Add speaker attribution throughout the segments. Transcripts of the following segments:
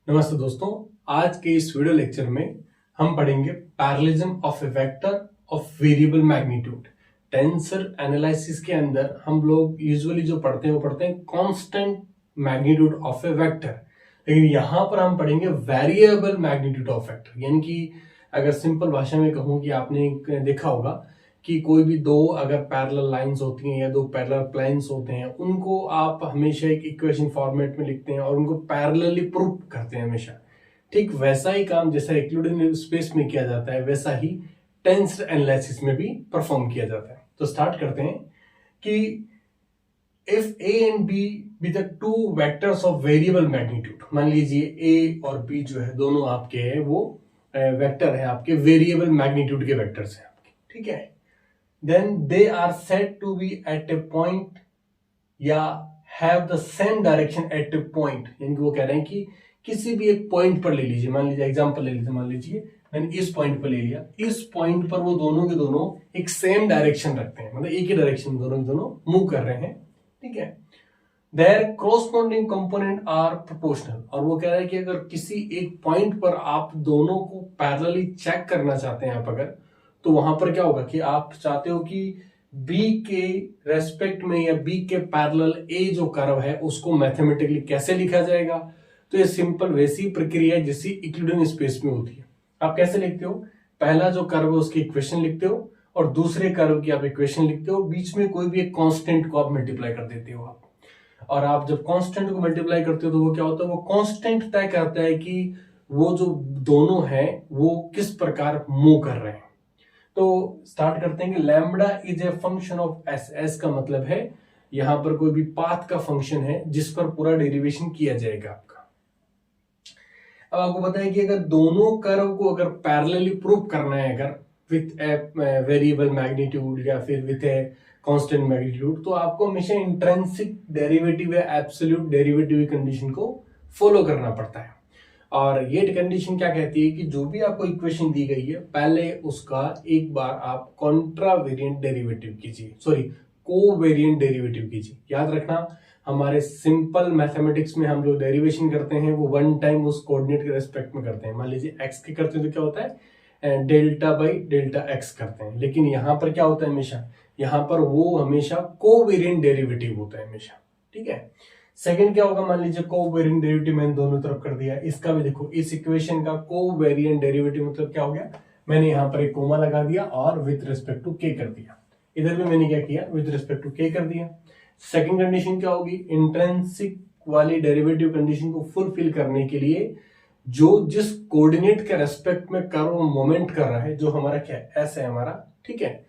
Speaker 1: नमस्ते दोस्तों। आज के इस वीडियो लेक्चर में हम पढ़ेंगे parallelism of A vector of variable magnitude. Tensor analysis के अंदर हम लोग यूजुअली जो पढ़ते हैं वो पढ़ते हैं constant magnitude of A vector, लेकिन यहां पर हम पढ़ेंगे वेरिएबल मैग्नीट्यूड ऑफ वेक्टर। यानी कि अगर सिंपल भाषा में कहूं कि आपने देखा होगा कि कोई भी दो अगर पैरेलल लाइंस होती हैं या दो पैरेलल प्लेन्स होते हैं, उनको आप हमेशा एक इक्वेशन फॉर्मेट में लिखते हैं और उनको पैरेलली प्रूव करते हैं हमेशा। ठीक वैसा ही काम जैसा यूक्लिडियन स्पेस में किया जाता है, वैसा ही टेंसर एनालिसिस में भी परफॉर्म किया जाता है। तो स्टार्ट करते हैं कि if A and B be the two vectors of variable magnitude, मान लीजिए ए और बी जो है दोनों आपके हैं, वो वेक्टर है आपके वेरिएबल मैग्नीट्यूड के वेक्टर्स हैं आपके, ठीक है। then they are said to be at a point या have the same direction at a point। यानी कि वो कह रहे हैं कि किसी भी एक पॉइंट पर ले लीजिए, मान लीजिए एग्जांपल ले लीजिए, मान लीजिए मैंने इस पॉइंट पर ले लिया, इस पॉइंट पर वो दोनों के दोनों एक सेम डायरेक्शन रखते हैं, मतलब एक ही डायरेक्शन में दोनों के दोनों मूव कर रहे हैं, ठीक है। Their corresponding component are proportional, और वो कह रहा है कि अगर किसी एक पॉइंट पर आप दोनों को पैरेलली चेक करना चाहते हैं आप अगर, तो वहां पर क्या होगा कि आप चाहते हो कि B के रेस्पेक्ट में या B के पैरेलल A जो कर्व है उसको मैथमेटिकली कैसे लिखा जाएगा। तो ये सिंपल वैसी प्रक्रिया है जैसी यूक्लिडियन स्पेस में होती है। आप कैसे लिखते हो, पहला जो कर्व है उसकी इक्वेशन लिखते हो और दूसरे कर्व की आप इक्वेशन लिखते हो, बीच में कोई भी एक कांस्टेंट को आप मल्टीप्लाई कर देते हो आप, और आप जब कांस्टेंट को मल्टीप्लाई करते हो तो वो क्या होता है, वो कांस्टेंट तय करता है कि वो जो दोनों हैं वो किस प्रकार मूव कर रहे हैं। तो स्टार्ट करते हैं कि lambda is a function of S. S का मतलब है यहां पर कोई भी पाथ का फंक्शन है जिस पर पूरा डेरिवेशन किया जाएगा आपका। अब आपको पता है कि अगर दोनों कर्व को अगर पैरेलली प्रूव करना है, अगर विथ ए वेरिएबल मैग्नीट्यूड या फिर विथ ए कांस्टेंट मैग्नीट्यूड, तो आपको हमेशा इंट्रिंसिक डेरिवेटिव या एब्सोल्यूट डेरिवेटिव कंडीशन को फॉलो करना पड़ता है। और ये कंडीशन क्या कहती है कि जो भी आपको इक्वेशन दी गई है पहले उसका एक बार आप कॉन्ट्रावेरिएंट डेरिवेटिव कीजिए, सॉरी कोवेरिएंट डेरिवेटिव कीजिए। याद रखना हमारे सिंपल मैथमेटिक्स में हम जो डेरिवेशन करते हैं वो वन टाइम उस कोऑर्डिनेट के रेस्पेक्ट में करते हैं। मान लीजिए एक्स के करते हैं तो क्या होता है डेल्टा बाई डेल्टा एक्स करते हैं, लेकिन यहाँ पर क्या होता है हमेशा, यहाँ पर वो हमेशा कोवेरिएंट डेरिवेटिव होता है हमेशा, ठीक है। सेकंड क्या होगा, मान लीजिए कोवेरिएंट डेरिवेटिव मैंने दोनों तरफ कर दिया, इसका भी देखो, इस इक्वेशन का कोवेरिएंट डेरिवेटिव मतलब क्या हो गया, मैंने यहाँ पर एक कोमा लगा दिया और विथ रिस्पेक्ट टू के कर दिया, इधर भी मैंने क्या किया विथ रिस्पेक्ट टू के कर दिया। सेकंड कंडीशन क्या होगी, इंट्रिंसिक वाली डेरिवेटिव कंडीशन को फुलफिल करने के लिए जो जिस कोऑर्डिनेट के रेस्पेक्ट में कर्व मोमेंट कर रहा है, जो हमारा क्या है एस है हमारा, ठीक है,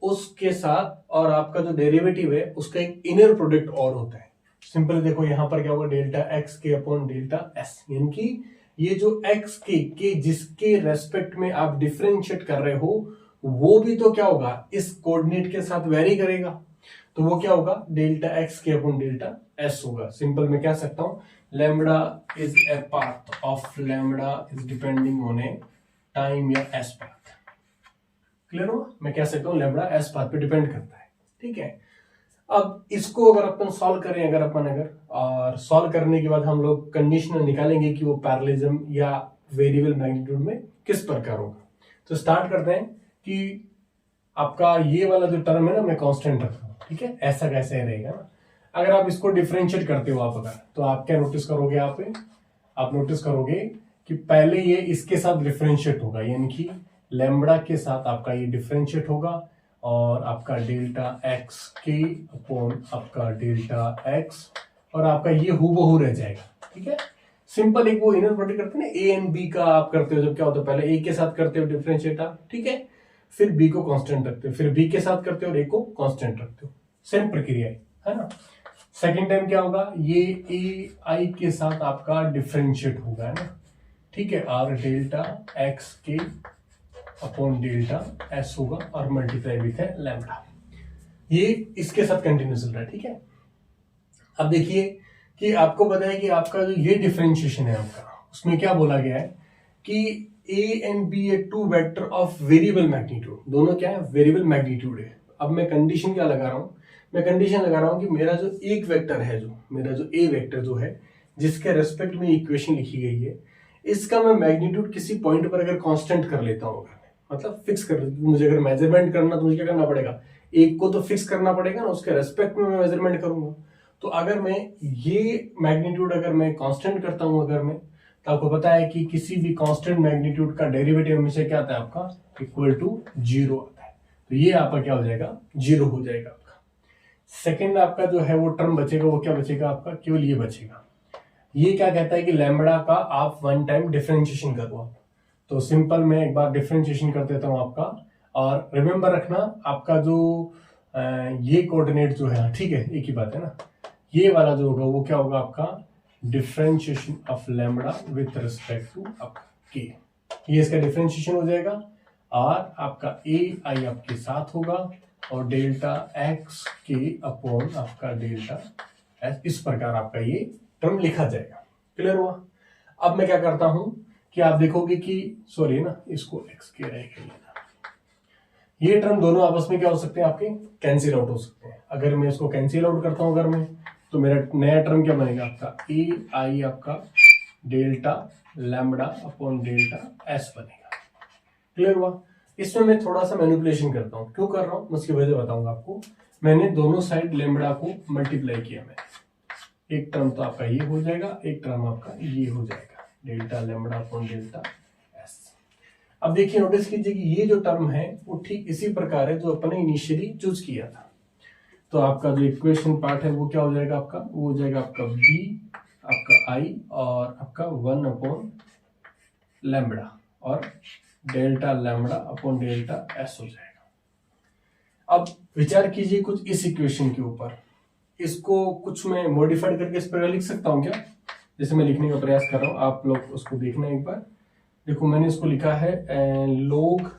Speaker 1: उसके साथ और आपका जो डेरिवेटिव है उसका एक इनर प्रोडक्ट और होता है। सिंपल देखो यहां पर क्या होगा, डेल्टा एक्स के अपॉन डेल्टा एस, यानी कि ये जो एक्स के जिसके रेस्पेक्ट में आप डिफरेंशिएट कर रहे हो वो भी तो क्या होगा इस कोऑर्डिनेट के साथ वेरी करेगा, तो वो क्या होगा डेल्टा एक्स के अपॉन डेल्टा एस होगा। सिंपल मैं कह सकता हूं lambda is a path of lambda is depending on A time या एस पाथ। क्लियर हुआ, मैं कह सकता हूं लैम्बडा एस पाथ पे डिपेंड करता है, ठीक है। अब इसको अगर अपन सॉल्व करें, अगर और सॉल्व करने के बाद हम लोग कंडीशनल निकालेंगे कि वो पैरेललिज्म या वेरिएबल मैग्नीट्यूड में किस प्रकार होगा। तो स्टार्ट करते हैं कि आपका ये वाला जो टर्म है ना मैं कांस्टेंट रखता हूं, ठीक है, ऐसा कैसे रहेगा ना। अगर आप इसको डिफरेंशिएट करते हो आप अगर, तो आप क्या नोटिस करोगे, आप नोटिस करोगे कि पहले ये इसके साथ डिफरेंशिएट होगा, यानी कि लैम्बडा के साथ आपका ये डिफरेंशिएट होगा और आपका डेल्टा एक्स के अपॉन आपका डेल्टा एक्स, और आपका ये हूबहू रह जाएगा, ठीक है। सिंपल एक वो इनर प्रोडक्ट करते हैं ना ए एंड बी का आप करते हो, जब क्या होता है पहले ए के साथ करते हो डिफरेंशिएट आप, ठीक है, फिर बी को कांस्टेंट रखते हो, फिर बी के साथ करते हो और ए को कांस्टेंट रखते हो, सेम प्रक्रिया है ना। सेकेंड टाइम क्या होगा, ये ए आई के साथ आपका डिफरेंशिएट होगा, है ना, ठीक है, और डेल्टा एक्स के अपॉन डेल्टा एस होगा और मल्टीप्लाई विथ है लैम्बडा। ये इसके साथ कंटिन्यू चल रहा है, ठीक है। अब देखिए कि आपको पता है कि आपका जो ये डिफरेंशिएशन है आपका, उसमें क्या बोला गया है कि A and B a two vector of variable magnitude, दोनों क्या है वेरिएबल मैग्नीट्यूड है। अब मैं कंडीशन क्या लगा रहा हूं, मैं कंडीशन लगा रहा हूं कि मेरा जो एक वेक्टर है, जो मेरा जो ए वेक्टर जो है जिसके रेस्पेक्ट में इक्वेशन लिखी गई है, इसका मैं मैग्नीट्यूड किसी पॉइंट पर अगर कांस्टेंट कर लेता हूँ, मतलब फिक्स कर, मुझे अगर मेजरमेंट करना तो मुझे क्या करना पड़ेगा, एक को तो फिक्स करना पड़ेगा ना, उसके रेस्पेक्ट में मैं मेजरमेंट करूंगा। तो अगर मैं ये मैग्नीट्यूड अगर मैं कांस्टेंट करता हूं, अगर मैं, तो आपको पता है कि किसी भी कांस्टेंट मैग्नीट्यूड का डेरिवेटिव हमेशा क्या आता है आपका, इक्वल टू 0 आता है। तो ये आपका क्या हो जाएगा, 0 हो जाएगा आपका। सेकेंड आपका जो है वो टर्म बचेगा, वो क्या बचेगा आपका, केवल ये बचेगा। ये क्या कहता है कि लैम्बडा का आप वन टाइम डिफरेंशिएशन करो आप। तो सिंपल मैं एक बार डिफरेंशिएशन कर देता हूं आपका, और रिमेंबर रखना आपका जो ये कोऑर्डिनेट जो है, ठीक है, एक ही बात है ना, ये वाला जो होगा वो क्या होगा आपका, differentiation of lambda with respect to आपका के। ये इसका डिफरेंशिएशन हो जाएगा, और आपका ए आई आपके साथ होगा, और डेल्टा एक्स के अपॉन आपका डेल्टा एस, इस प्रकार आपका ये टर्म लिखा जाएगा। क्लियर हुआ? अब मैं क्या करता हूं कि आप देखोगे कि सॉरी ना, इसको एक्स के रहेगा, ये टर्म दोनों आपस में क्या हो सकते हैं आपके, कैंसिल आउट हो सकते हैं। अगर मैं इसको कैंसिल आउट करता हूं अगर मैं, तो मेरा नया टर्म क्या बनेगा आपका, ए आई आपका delta lambda upon delta S बनेगा। क्लियर हुआ? इसमें मैं थोड़ा सा मैनिपुलेशन करता हूं, क्यों कर रहा हूं मैं उसकी वजह बताऊंगा आपको। मैंने दोनों साइड लैम्बडा को मल्टीप्लाई किया, मैंने एक टर्म तो आपका ये हो जाएगा, एक टर्म आपका ये हो जाएगा, delta lambda upon delta S. अब देखिए, नोटिस कीजिए कि ये जो टर्म है वो ठीक इसी प्रकार है जो अपने इनिशियली चूज किया था। तो आपका जो इक्वेशन पार्ट है वो क्या हो जाएगा आपका, वो हो जाएगा आपका बी आपका आई और आपका 1 अपॉन लैम्बडा और delta lambda upon delta S हो जाएगा। अब विचार कीजिए कुछ इस इक्वेशन के ऊपर, इसको कुछ मैं मॉडिफाइड करके इस प्रकार लिख सकता हूं क्या, जैसे मैं लिखने का प्रयास कर रहा हूं, आप लोग उसको देखना एक बार। देखो मैंने इसको लिखा है लोग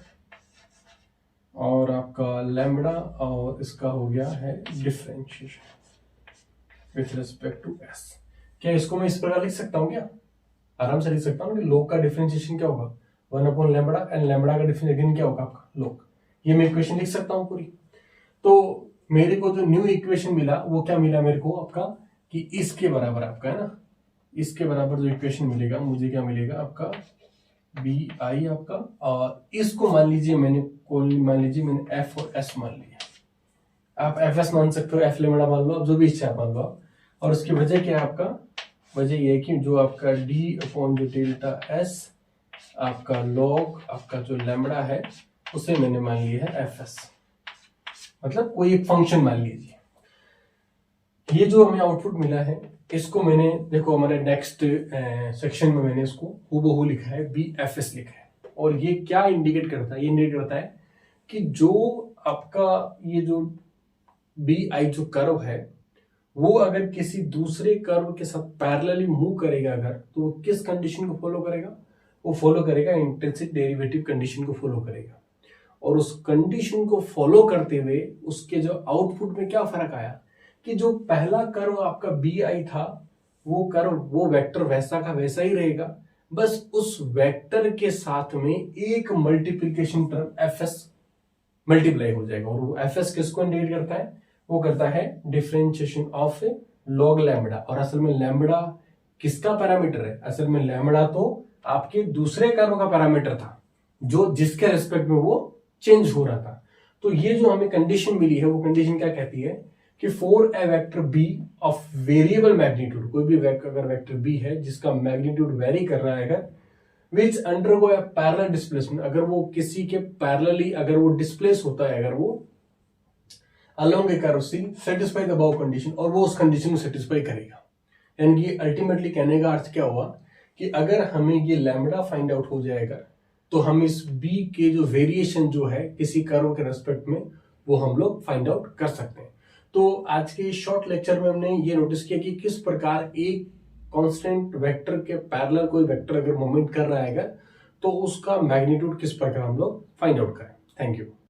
Speaker 1: और आपका लैम्बडा, और इसका हो गया है differentiation with respect to S. क्या इसको मैं इस प्रकार लिख सकता हूं क्या, आराम से लिख सकता हूं कि लोग का डिफरेंशिएशन क्या होगा, 1 अपॉन लैम्बडा, एंड लैम्बडा का डिफरेंशिएशन क्या होगा आपका लोग। ये मैं इक्वेशन लिख सकता हूं पूरी। तो मेरे को जो न्यू इक्वेशन मिला वो क्या मिला मेरे को आपका, कि इसके बराबर आपका है ना, इसके बराबर जो इक्वेशन मिलेगा मुझे क्या मिलेगा आपका, बी आई आपका, और इसको मान लीजिए मैंने एफ और एस मान लिया, आप एफ एस मान सकते हो, एफ लैम्बडा मान लो, अब जो भी इच्छा मान लो आप। और उसकी वजह क्या है आपका, वजह ये है कि जो आपका डी अपॉन जो डेल्टा एस आपका लॉग आपका जो लैम्बडा है उसे मैंने मान लिया है एफ एस, मतलब कोई एक फंक्शन मान लीजिए। ये जो हमें आउटपुट मिला है इसको मैंने, देखो हमारे नेक्स्ट सेक्शन में मैंने इसको हूबहू लिखा है, बी एफ एस लिखा है। और ये क्या इंडिकेट करता है, ये इंडिकेट करता है कि जो आपका ये जो बी आई जो कर्व है वो अगर किसी दूसरे कर्व के साथ पैरेलली मूव करेगा अगर, तो वो किस कंडीशन को फॉलो करेगा, वो फॉलो करेगा इंट्रिंसिक डेरिवेटिव कंडीशन को फॉलो करेगा। और उस कंडीशन को फॉलो करते हुए उसके जो आउटपुट में क्या फर्क आया, कि जो पहला कर्व आपका बी आई था वो कर्व, वो वेक्टर वैसा का वैसा ही रहेगा, बस उस वेक्टर के साथ में एक multiplication term F S multiply हो जाएगा। और वो एफ एस किसको इंडिकेट करता है, वो करता है डिफरेंशिएशन ऑफ लॉग लैम्बडा। और असल में लैम्बडा किसका पैरामीटर है, असल में लैम्बडा तो आपके दूसरे कर्व का पैरामीटर था जो जिसके रेस्पेक्ट में वो चेंज हो रहा था। तो ये जो हमें कंडीशन मिली है वो कंडीशन क्या कहती है कि for a vector B of variable magnitude, कोई भी अगर वेक्टर बी है जिसका मैग्नीट्यूड वेरी कर रहा है, अगर विच अंडरगो ए पैरेलल डिस्प्लेसमेंट, अगर वो किसी के पैरेलली अगर वो डिस्प्लेस होता है, अगर वो along a curve C satisfy the above condition, और वो उस कंडीशन को सेटिस्फाई करेगा। यानी कि अल्टीमेटली कहने का अर्थ क्या हुआ कि अगर हमें ये लैम्बडा फाइंड आउट हो जाएगा तो हम इस बी के जो वेरिएशन जो है किसी कर्व के रेस्पेक्ट में वो हम लोग फाइंड आउट कर सकते हैं। तो आज के शॉर्ट लेक्चर में हमने ये नोटिस किया कि किस प्रकार एक कांस्टेंट वेक्टर के पैरेलल कोई वेक्टर अगर मूवमेंट कर रहा है तो उसका मैग्नीट्यूड किस प्रकार हम लोग फाइंड आउट करें। Thank you.